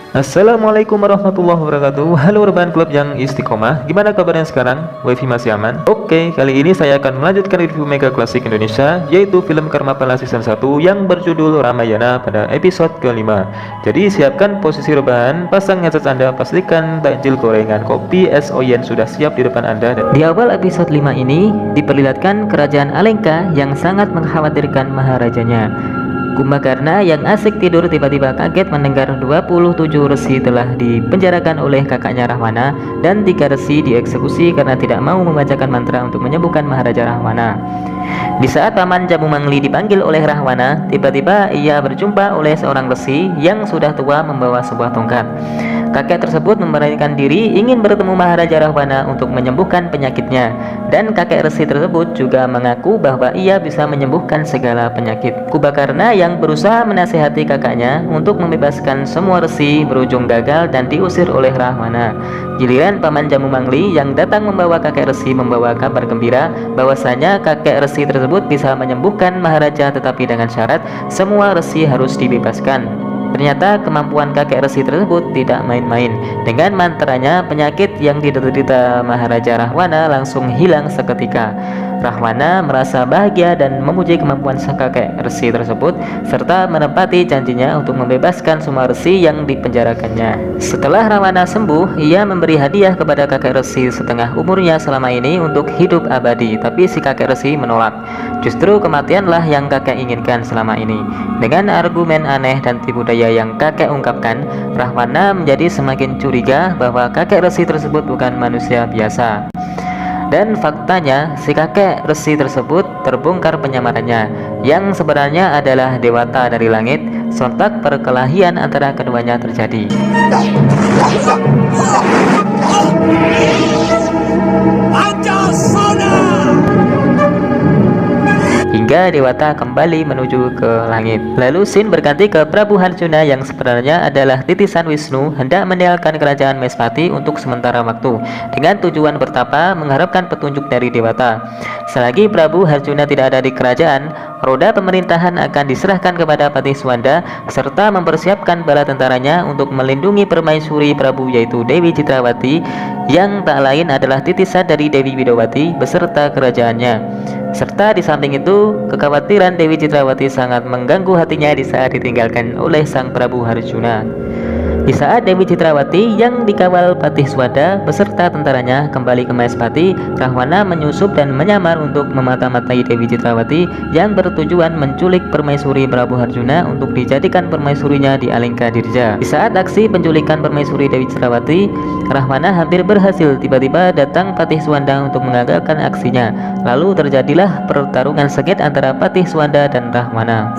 Assalamualaikum warahmatullahi wabarakatuh. Halo rebahan klub yang istiqomah, gimana kabarnya sekarang? Wifi masih aman? Oke, kali ini saya akan melanjutkan review mega klasik Indonesia, yaitu film Karmapala season 1 yang berjudul Ramayana pada episode kelima. Jadi siapkan posisi rebahan, pasang headset Anda, pastikan takjil gorengan kopi es oyen sudah siap di depan Anda. Di awal episode 5 ini diperlihatkan kerajaan Alengka yang sangat mengkhawatirkan maharajanya. Kumbakarna yang asik tidur tiba-tiba kaget mendengar 27 resi telah dipenjarakan oleh kakaknya Rahwana dan 3 resi dieksekusi karena tidak mau membacakan mantra untuk menyembuhkan Maharaja Rahwana. Di saat Paman Jamu Mangli dipanggil oleh Rahwana, tiba-tiba ia berjumpa oleh seorang resi yang sudah tua membawa sebuah tongkat. Kakek tersebut memberanikan diri ingin bertemu Maharaja Rahwana untuk menyembuhkan penyakitnya, dan kakek resi tersebut juga mengaku bahwa ia bisa menyembuhkan segala penyakit. Kubakarna yang berusaha menasihati kakaknya untuk membebaskan semua resi berujung gagal dan diusir oleh Rahwana. Giliran Paman Jamu Mangli yang datang membawa kakek resi membawa kabar gembira bahwasanya kakek resi tersebut bisa menyembuhkan Maharaja, tetapi dengan syarat semua resi harus dibebaskan. Ternyata kemampuan kakek resi tersebut tidak main-main. Dengan mantranya, penyakit yang diderita Maharaja Rahwana langsung hilang seketika. Rahwana merasa bahagia dan memuji kemampuan sang kakek resi tersebut serta menepati janjinya untuk membebaskan semua resi yang dipenjarakannya. Setelah Rahwana sembuh, ia memberi hadiah kepada kakek resi setengah umurnya selama ini untuk hidup abadi, tapi si kakek resi menolak. Justru kematianlah yang kakek inginkan selama ini. Dengan argumen aneh dan tipu daya yang kakek ungkapkan, Rahwana menjadi semakin curiga bahwa kakek resi tersebut bukan manusia biasa. Dan faktanya, si kakek resi tersebut terbongkar penyamarannya, yang sebenarnya adalah dewata dari langit. Sontak perkelahian antara keduanya terjadi. Hingga dewata kembali menuju ke langit. Lalu scene berganti ke Prabu Harjuna yang sebenarnya adalah titisan Wisnu, hendak meninggalkan kerajaan Mespati untuk sementara waktu dengan tujuan bertapa mengharapkan petunjuk dari dewata. Selagi Prabu Harjuna tidak ada di kerajaan, roda pemerintahan akan diserahkan kepada Patih Suwanda serta mempersiapkan bala tentaranya untuk melindungi permaisuri Prabu, yaitu Dewi Citrawati, yang tak lain adalah titisan dari Dewi Widowati beserta kerajaannya. Serta di samping itu, kekhawatiran Dewi Citrawati sangat mengganggu hatinya di saat ditinggalkan oleh sang Prabu Harjuna. Di saat Dewi Citrawati yang dikawal Patih Suwanda beserta tentaranya kembali ke Maespati, Rahwana menyusup dan menyamar untuk memata-matai Dewi Citrawati yang bertujuan menculik permaisuri Prabu Harjuna untuk dijadikan permaisurinya di Alengka Dirja. Di saat aksi penculikan permaisuri Dewi Citrawati, Rahwana hampir berhasil. Tiba-tiba datang Patih Suwanda untuk mengagalkan aksinya. Lalu terjadilah pertarungan sengit antara Patih Suwanda dan Rahwana.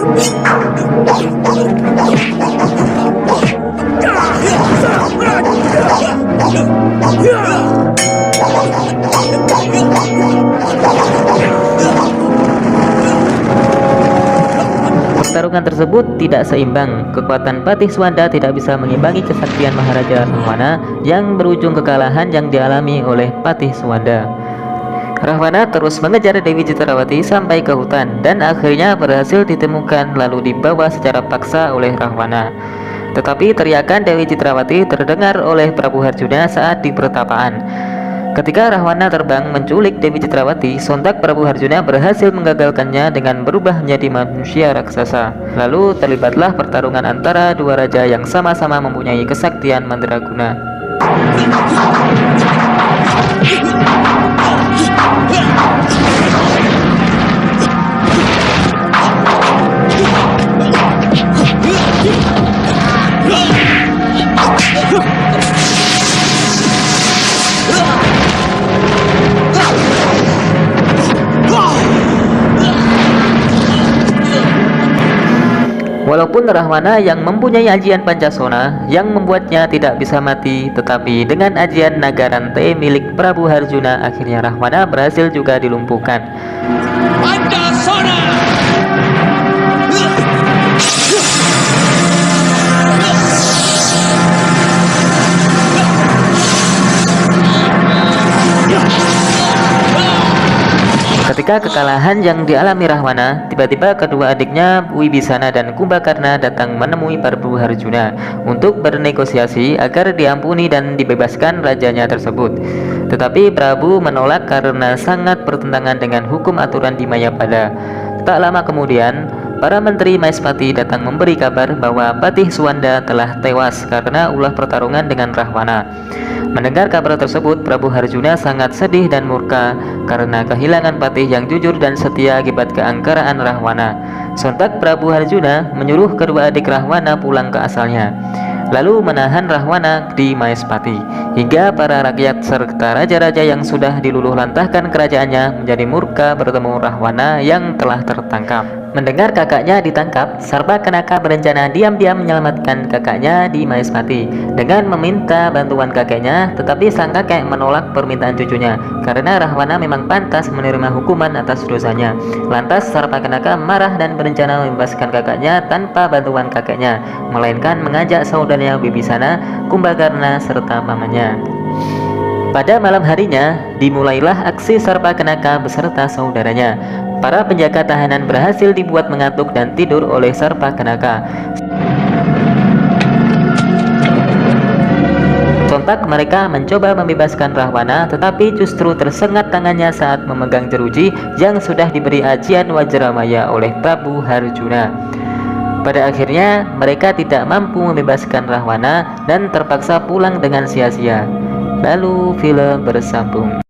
Pertarungan tersebut tidak seimbang. Kekuatan Patih Suwanda tidak bisa mengimbangi kesaktian Maharaja Rahwana yang berujung kekalahan yang dialami oleh Patih Suwanda. Rahwana terus mengejar Dewi Citrawati sampai ke hutan dan akhirnya berhasil ditemukan lalu dibawa secara paksa oleh Rahwana. Tetapi teriakan Dewi Citrawati terdengar oleh Prabu Harjuna saat di pertapaan. Ketika Rahwana terbang menculik Dewi Citrawati, sontak Prabu Harjuna berhasil menggagalkannya dengan berubah menjadi manusia raksasa. Lalu terlibatlah pertarungan antara dua raja yang sama-sama mempunyai kesaktian mandraguna. Walaupun Rahwana yang mempunyai ajian Pancasona yang membuatnya tidak bisa mati, tetapi dengan ajian naga rantai milik Prabu Harjuna akhirnya Rahwana berhasil juga dilumpuhkan. Pancasona! Ketika kekalahan yang dialami Rahwana, tiba-tiba kedua adiknya Wibisana dan Kumbakarna datang menemui Prabu Harjuna untuk bernegosiasi agar diampuni dan dibebaskan rajanya tersebut. Tetapi Prabu menolak karena sangat bertentangan dengan hukum aturan di Mayapada. Tak lama kemudian, para menteri Maespati datang memberi kabar bahwa Patih Suwanda telah tewas karena ulah pertarungan dengan Rahwana. Mendengar kabar tersebut, Prabu Harjuna sangat sedih dan murka karena kehilangan patih yang jujur dan setia akibat keangkaraan Rahwana. Sontak Prabu Harjuna menyuruh kedua adik Rahwana pulang ke asalnya, lalu menahan Rahwana di Maespati, hingga para rakyat serta raja-raja yang sudah diluluh lantahkan kerajaannya menjadi murka bertemu Rahwana yang telah tertangkap. Mendengar kakaknya ditangkap, Sarpakenaka berencana diam-diam menyelamatkan kakaknya di Maespati dengan meminta bantuan kakeknya, tetapi sang kakek menolak permintaan cucunya karena Rahwana memang pantas menerima hukuman atas dosanya. Lantas Sarpakenaka marah dan berencana membebaskan kakaknya tanpa bantuan kakeknya, melainkan mengajak saudaranya Wibisana, Kumbakarna serta pamannya. Pada malam harinya, dimulailah aksi Sarpakenaka beserta saudaranya. Para penjaga tahanan berhasil dibuat mengantuk dan tidur oleh Sarpakenaka. Sontak mereka mencoba membebaskan Rahwana, tetapi justru tersengat tangannya saat memegang jeruji yang sudah diberi ajian Wajramaya oleh Prabu Harjuna. Pada akhirnya mereka tidak mampu membebaskan Rahwana dan terpaksa pulang dengan sia-sia. Lalu film bersambung.